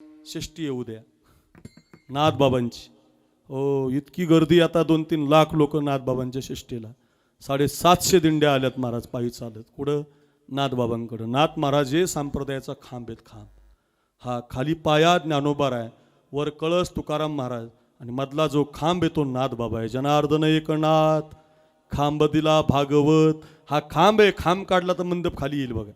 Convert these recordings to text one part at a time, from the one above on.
षष्टी येऊ द्या नाथबाबांची. हो, इतकी गर्दी आता 2-3 लाख लोक नाथबाबांच्या षष्टीला. 750 दिंड्या आल्यात महाराज पायी चालत. कुठं? नाथबाबांकडं. नाथ महाराज हे संप्रदायाचा खांब आहेत, खांब. हा खाली पाया ज्ञानोबा आहे, वर कळस तुकाराम महाराज, आणि मधला जो खांब आहे तो नाथबाबा आहे. जनार्दन एकनाथ खांब दिला भागवत. हा खांब आहे. खांब काढला तर मंडप खाली येईल बघा.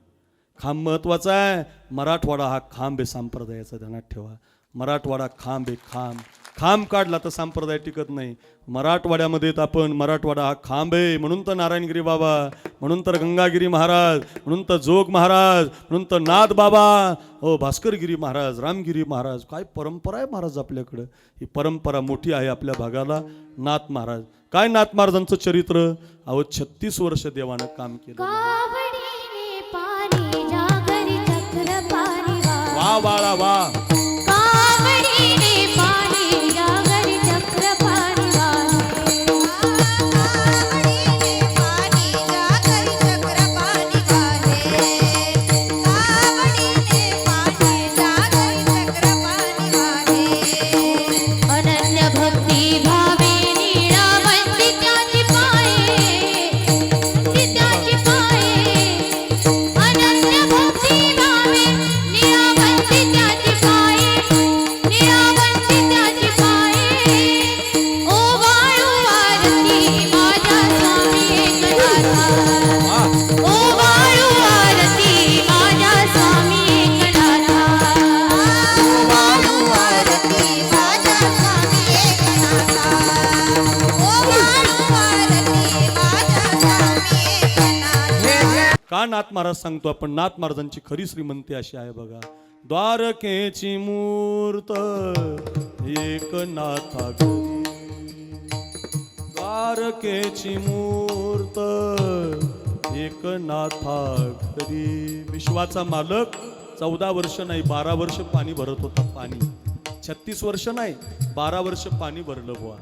खांब महत्वाचा आहे. मराठवाडा हा खांब आहे संप्रदायाचा, ध्यानात ठेवा. मराठवाडा खांब आहे, खांब. खांब काढला तर संप्रदाय टिकत नाही. मराठवाड्यामध्ये आपण मराठवाडा हा खांब आहे. म्हणून तर नारायणगिरी बाबा, म्हणून तर गंगागिरी महाराज, म्हणून तर जोग महाराज, म्हणून तर नाथ बाबा, हो भास्करगिरी महाराज, रामगिरी महाराज. काय परंपरा आहे महाराज आपल्याकडं. ही परंपरा मोठी आहे आपल्या भागाला. नाथ महाराज, काय नाथ महाराजांचं चरित्र. अहो 36 वर्ष देवानं काम केलं. वा बाळा वा. का नाथ महाराज सांगतो आपण. नाथ महाराजांची खरी श्रीमंती अशी आहे बघा. द्वारकेची मूर्त एकनाथा घरी, द्वारकेची मूर्त एकनाथा घरी. विश्वाचा मालक 14 वर्ष नाही 12 वर्ष पाणी भरत होता. पाणी 36 वर्ष नाही 12 वर्ष पाणी भरलं बुवा.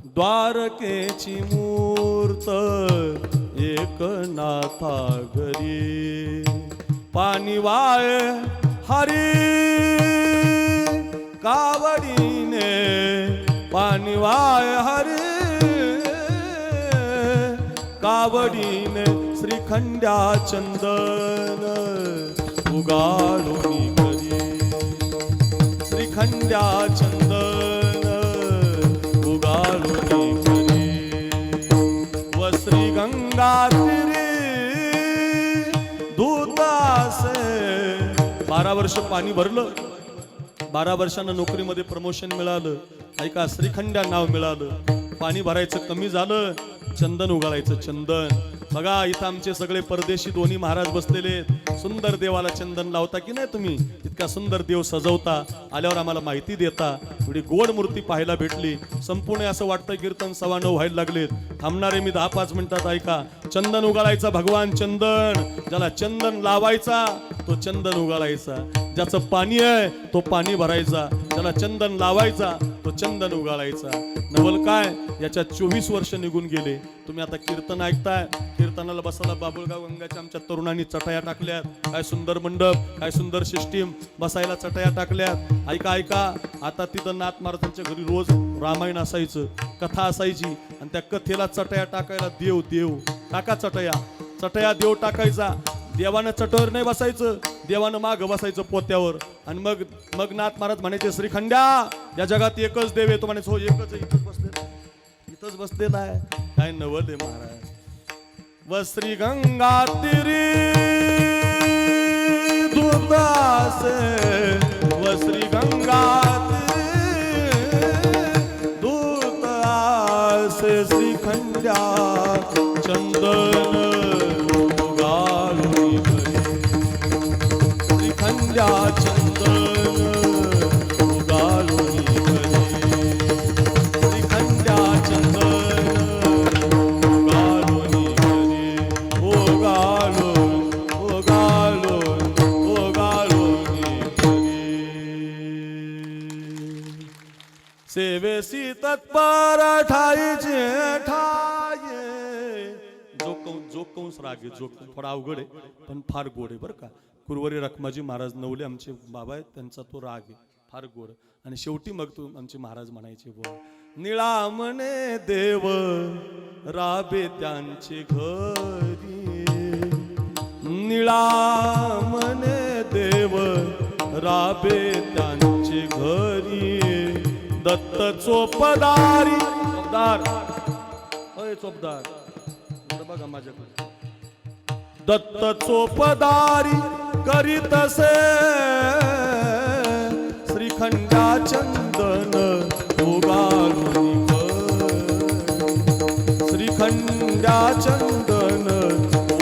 द्वारकेची मूर्त एकनाथा घरी, पाणी वाय हरी कावडीने, पाणी वाय हरी कावडीने. श्रीखंड्या चंदन उगाळूनी करी, श्रीखंड्या चंदन उगाळूनी करी. व श्री गंगा तीरी दूतासे. 12 वर्ष पाणी भरलं. 12 वर्षांना नोकरीमध्ये प्रमोशन मिळालं. ऐका, श्रीखंड्या नाव मिळालं. पाणी भरायचं कमी झालं, चंदन उगाळायचं. चंदन बघा, इथं आमचे सगळे परदेशी दोन्ही महाराज बसलेले. सुंदर देवाला चंदन लावता की नाही तुम्ही? इतका सुंदर देव सजवता. आल्यावर आम्हाला माहिती देता. थोडी गोड मूर्ती पाहायला भेटली. संपूर्ण असं वाटतं कीर्तन 9:15 व्हायला लागलेत. थांबणारे मी 10-5 मिनिटात. ऐका, चंदन उगाळायचा भगवान चंदन. ज्याला चंदन लावायचा तो चंदन उगाळायचा. ज्याचं पाणी आहे तो पाणी भरायचा. ज्याला चंदन लावायचा तो चंदन उगाळायचा. नवल काय, याच्या 24 वर्ष निघून गेले. तुम्ही आता कीर्तन ऐकताय. कीर्तनाला बसायला बाबुळगाव गंगाच्या आमच्या तरुणांनी चटया टाकल्यात. काय सुंदर मंडप, काय सुंदर सिस्टीम. बसायला चटया टाकल्यात. ऐका ऐका, आता तिथं नाथ महाराजांच्या घरी रोज रामायण असायचं, कथा असायची. आणि त्या कथेला चटया टाकायला देव देव टाका चटया. चटया देव टाकायचा. देवानं चटवर नाही बसायचं, देवानं माग बसायचं पोत्यावर. आणि मग नाथ महाराज म्हणायचे, श्रीखंड्या या जगात एकच देव आहे. तो म्हणायचं, हो एकच आहे, इथंच बसलेला, इथंच बसलेला आहे. काय नवल आहे महाराज. व श्री गंगा तीरी दूतासे, व श्री गंगा तीरी दूतासे. श्रीखंड्या चंदन उगाळूनी घरी, श्रीखंड्या चंदन उगाळूनी घरी, श्रीखंड्या चंदन उगाळूनी घरी. उगाळून उगाळून उगाळूनी घरी. सेवेसी तत्पर ठाईचे ठाये. जो कंस राग आहे, जो थोडा अवघड आहे पण फार गोड आहे बरं का. कुरवरी रखमाजी महाराज नवले आमचे बाबा आहेत, त्यांचा तो राग आहे. फार गोड. आणि शेवटी मग तू आमचे महाराज म्हणायचे बोल, निळा म्हणे देव राबे त्यांचे घरी, निळा म्हणे देव राबे त्यांचे घरी, दत्त चोपदारी. चोपदार, अय चोपदार, इकडं बघा माझ्याकडे. दत्त चोपदारी करीतसे श्रीखंडा चंदन उगालून, श्रीखंडा चंदन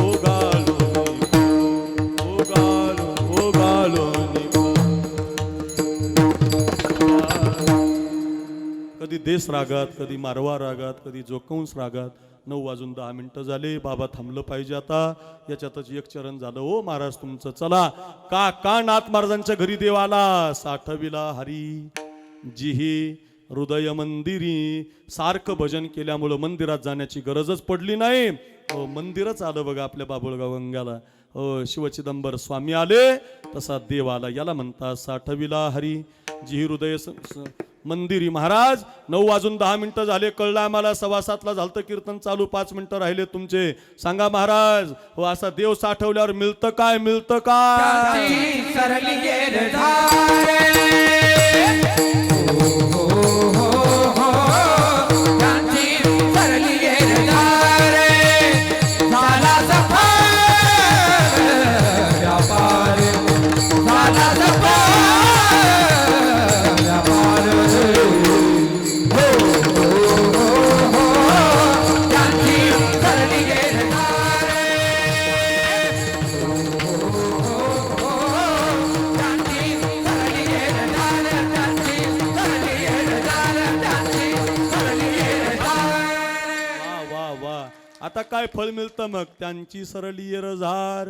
उगालून, उगालून, उगालून. कधी देश रागात, कधी मारवा रागात, कधी जोकंस रागात. 9:10 झाले. बाबा थांबलं पाहिजे आता. याच्यातच एक चरण झालं. ओ महाराज तुमचं चला. का नाथ महाराजांच्या घरी देव आला. साठविला हरी जिही हृदय मंदिरी. सारखं भजन केल्यामुळं मंदिरात जाण्याची गरजच पडली नाही. मंदिरच आलं बघा आपल्या बाबुळगाव गंगाला. शिवचिदंबर स्वामी आले तसा देव आला. याला म्हणतात साठविला हरी जिही हृदय मंदिरी. महाराज 9:10 झाले. कळलं आम्हाला 7:15 झालं कीर्तन चालू. 5 मिनिटं राहिले तुमचे. सांगा महाराज, हो असा देव साठवल्यावर मिळतं काय? मिळतं काय? आता काय फळ मिळतं मग? त्यांची सरली रजार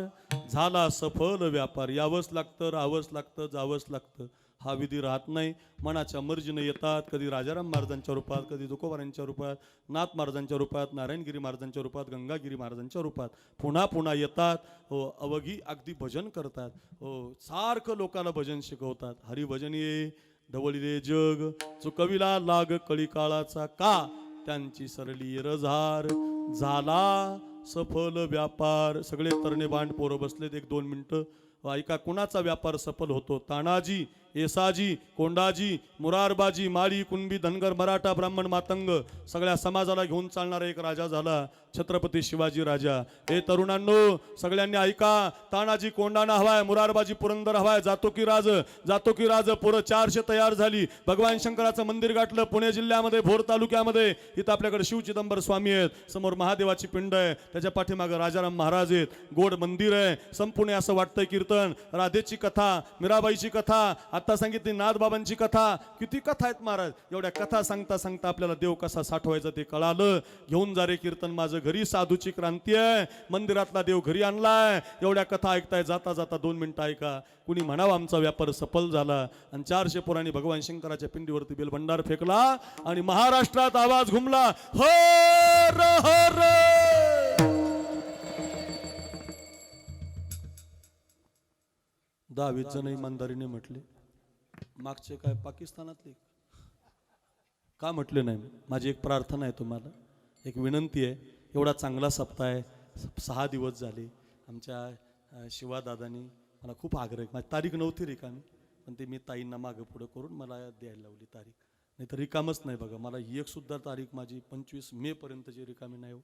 झाला सफल व्यापार. यावंच लागतं, राहावंच लागतं, जावंच लागतं. हा विधी राहत नाही. मनाच्या मर्जीने येतात. कधी राजाराम महाराजांच्या रूपात, कधी तुकोबारांच्या रूपात, नाथ महाराजांच्या रूपात, नारायणगिरी महाराजांच्या रूपात, गंगागिरी महाराजांच्या रूपात पुन्हा पुन्हा येतात. हो अवघी अगदी भजन करतात. हो सारखं लोकांना भजन शिकवतात. हरिभजन ये ढवळीले जग चुकविला लाग कळी काळाचा का. त्यांची सरली रजार झाला सफल व्यापार. सगळे तरणे बांड पोरं बसलेत. 1-2 मिनिटं ऐका. कुणाचा व्यापार सफल होतो? तानाजी, येसाजी, कोंडाजी, मुरारबाजी, माळी, कुणबी, धनगर, मराठा, ब्राह्मण, मातंग सगळ्या समाजाला घेऊन चालणारा एक राजा झाला छत्रपती शिवाजी राजा. हे तरुणांनो सगळ्यांनी ऐका. तानाजी कोंडाणा हवाय, मुरारबाजी पुरंदर हवाय. जातो की राज, जातो की राज. पोरं 400 तयार झाली. भगवान शंकराचं मंदिर गाठलं पुणे जिल्ह्यामध्ये, भोर तालुक्यामध्ये. इथं आपल्याकडे शिवचिदंबर स्वामी आहेत. समोर महादेवाची पिंड आहे. त्याच्या पाठीमागं राजाराम महाराज आहेत. गोड मंदिर आहे. संपूर्ण असं वाटतंय कीर्तन. राधेची कथा, मीराबाईची कथा, आता सांगितली नाथबाबांची कथा. किती कथा आहेत महाराज. एवढ्या कथा सांगता सांगता आपल्याला देव कसा साठवायचा ते कळालं. घेऊन जा रे कीर्तन माझं घरी. साधूची क्रांती आहे. मंदिरातला देव घरी आणलाय. एवढ्या कथा ऐकताय. जाता जाता 2 मिनिटं ऐका. कुणी म्हणावं आमचा व्यापार सफल झाला. आणि 400 पोरांनी भगवान शंकराच्या पिंडीवरती बेलभंडार फेकला आणि महाराष्ट्रात आवाज घुमला, हर हर. 10-20 जण इमानदारीने म्हटले. मागचे काय पाकिस्तानातले का म्हटले नाही? माझी एक प्रार्थना आहे तुम्हाला, एक विनंती आहे. एवढा चांगला सप्ताह आहे. 6 दिवस झाले. आमच्या शिवादादांनी मला खूप आग्रह, माझी तारीख नव्हती रिकामी, पण ते मी ताईंना मागं पुढं करून मला द्यायला लावली तारीख. नाही तर रिकामच नाही बघा. मला ही एक सुद्धा तारीख माझी 25 मे पर्यंतची रिकामी नाही हो.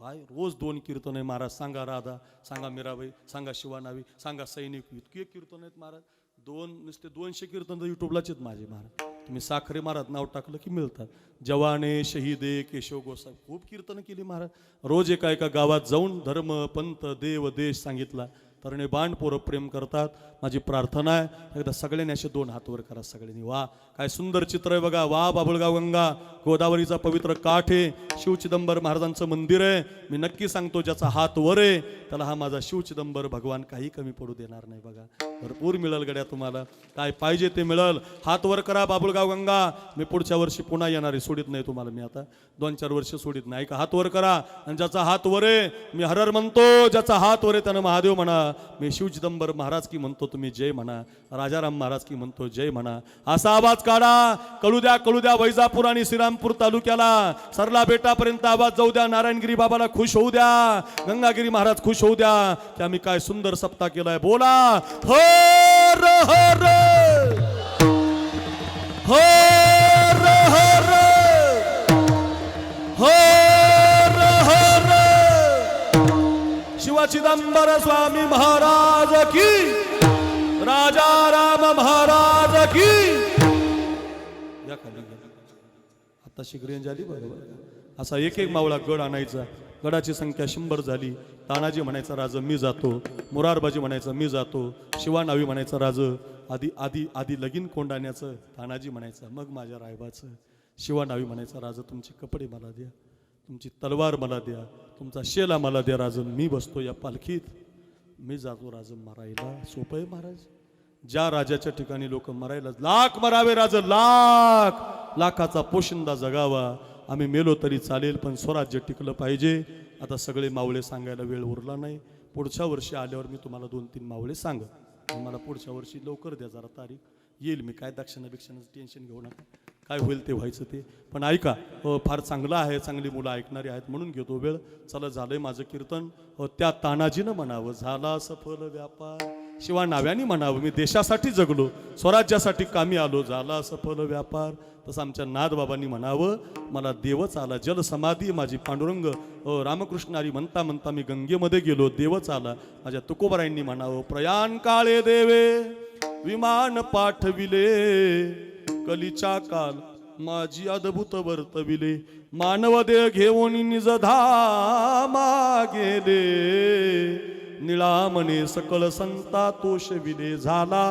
काय रोज 2 कीर्तन आहे महाराज. सांगा राधा, सांगा मीराबाई, सांगा शिवानावी, सांगा सैनिक. इतके कीर्तन आहेत महाराज. नुसते 200 कीर्तन तर युट्यूबलाच आहेत माझे महाराज. तुम्ही साखरे महाराज नाव टाकलं की मिळतात. जवाने शहीदे केशव गोसावी खूप कीर्तन केली महाराज. रोज एका एका गावात जाऊन धर्म, पंथ, देव, देश सांगितला. तरणे बाण पोरं प्रेम करतात. माझी प्रार्थना आहे एकदा सगळ्यांनी असे 2 हात वर करा सगळ्यांनी. वा काय सुंदर चित्र आहे बघा. वा बाबुळगाव गंगा, गोदावरीचा पवित्र काठ आहे. शिवचिदंबर महाराजांचं मंदिर आहे. मी नक्की सांगतो ज्याचा हात वर आहे त्याला हा माझा शिवचिदंबर भगवान काही कमी पडू देणार नाही बघा. भरपूर मिळेल गड्या तुम्हाला, काय पाहिजे ते मिळेल. हात वर करा बाबुळगाव गंगा. मी पुढच्या वर्षी पुन्हा येणार आहे, सोडित नाही तुम्हाला मी आता 2-4 वर्ष सोडित नाही. का हात वर करा, आणि ज्याचा हात वर आहे मी हरर म्हणतो, ज्याचा हात वर आहे त्यानं महादेव म्हणा. मी शिव चिदंबर महाराज की म्हणतो, तुम्ही जय म्हणा. राजाराम महाराज की म्हणतो, जय म्हणा. असा आवाज काढा, कळू द्या वैजापूर आणि श्रीरामपूर तालुक्याला, सरला बेटापर्यंत आवाज जाऊ द्या. नारायणगिरी बाबाला खुश होऊ द्या, गंगागिरी महाराज खुश होऊ द्या की आम्ही काय सुंदर सप्ताह केलाय. बोला हर हर हर हर हर हर शिव चिदंबर स्वामी महाराज की, राजा राम महाराज की. या खाली आता शिगरेन झाली बरोबर. असा एक मावळा गड आणायचा. गडाची संख्या 100 झाली. तानाजी म्हणायचा राज मी जातो, मुरारबाजी म्हणायचा मी जातो, शिवानावी म्हणायचा राज, आधी आधी आधी लगीन कोंडाण्याचं तानाजी म्हणायचा, मग माझ्या रायबाचं. शिवानावी म्हणायचा राज तुमचे कपडे मला द्या, तुमची तलवार मला द्या, तुमचा शेला मला द्या राजन. मी बसतो या पालखीत, मी जातो राज मरायला. सोपं आहे महाराज. ज्या राजाच्या ठिकाणी लोक मरायला लाख मरावे राज, लाखाचा पोशिंदा जगावा. आम्ही मेलो तरी चालेल, पण स्वराज्य टिकलं पाहिजे. आता सगळे मावळे सांगायला वेळ उरला नाही. पुढच्या वर्षी आल्यावर मी तुम्हाला 2-3 मावळे सांगत. मला पुढच्या वर्षी लवकर द्या जरा तारीख, येईल मी. काय दक्षिणापेक्षाचं टेन्शन घेऊ नका, काय होईल ते व्हायचं ते. पण ऐका, फार चांगलं आहे, चांगली मुलं ऐकणारी आहेत म्हणून घेतो वेळ. चला झालंय माझं कीर्तन. त्या तानाजीनं म्हणावं, झाला सफल व्यापार. शिवा नाव्यानी म्हणावं, मी देशासाठी जगलो, स्वराज्यासाठी कामी आलो, झाला सफल व्यापार. तसं आमच्या नाथबाबांनी म्हणावं, मला देवच आला. जल समाधी माझी पांडुरंग रामकृष्णारी म्हणता म्हणता मी गंगेमध्ये गेलो, देवच आला. माझ्या तुकोबरायांनी म्हणावं, प्रयाण काळे देवे विमान पाठविले, कलीच्या काल माझी अद्भुत वर्तविले. मानव देह घेऊन निज धामा गेले, निळामने सकळ संता तोषविले. झाला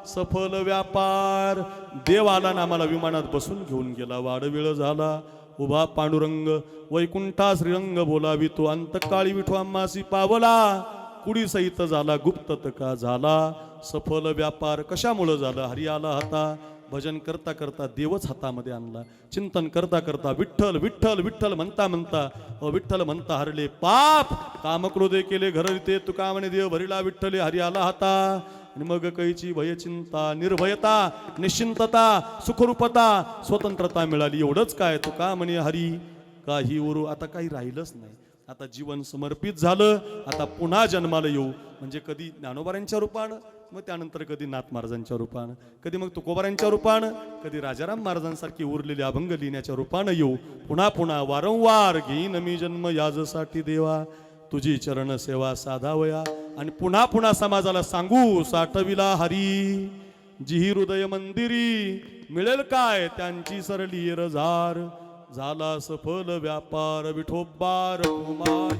सफल व्यापार. देव आला ना आम्हाला विमानात बसून घेऊन गेला. वाडवेळ झाला उभा पांडुरंग, वैकुंठा श्रीरंग बोलावितो. अंतकाळी विठू आम्हासी पावला, कुडी सहित झाला गुप्त का. झाला सफल व्यापार. कशामुळं झालं? हरी आला हाता. भजन करता करता देवच हातामध्ये आणला. चिंतन करता करता विठ्ठल विठ्ठल विठ्ठल म्हणता म्हणता विठ्ठल म्हणता हरले पाप. कामक्रोधे केले घररिते, तुका म्हणे देव भरिला विठ्ठले. हरी आला हाता. आणि मग कैची भयचिंता, निर्भयता, निश्चिंतता, सुखरूपता, स्वतंत्रता मिळाली. एवढंच काय, तुका म्हणे हरी काही उरू. आता काही राहिलंच नाही. आता जीवन समर्पित झालं. आता पुन्हा जन्माला येऊ. म्हणजे कधी ज्ञानोबारांच्या रूपानं, मग त्यानंतर कधी नाथ महाराजांच्या रूपानं, कधी मग तुकोबारांच्या रूपानं, कधी राजाराम महाराजांसारखी उरलेली अभंग लिहिण्याच्या रूपानं येऊ. पुन्हा पुन्हा वारंवार घेईन मी जन्म याजसाठी देवा, तुझी चरण सेवा साधावया. आणि पुन्हा पुन्हा समाजाला सांगू, साठविला हरी जिही हृदय मंदिरी, मिळेल काय त्यांची सरली रजार. झाला सफल व्यापार विठोबार कुमार.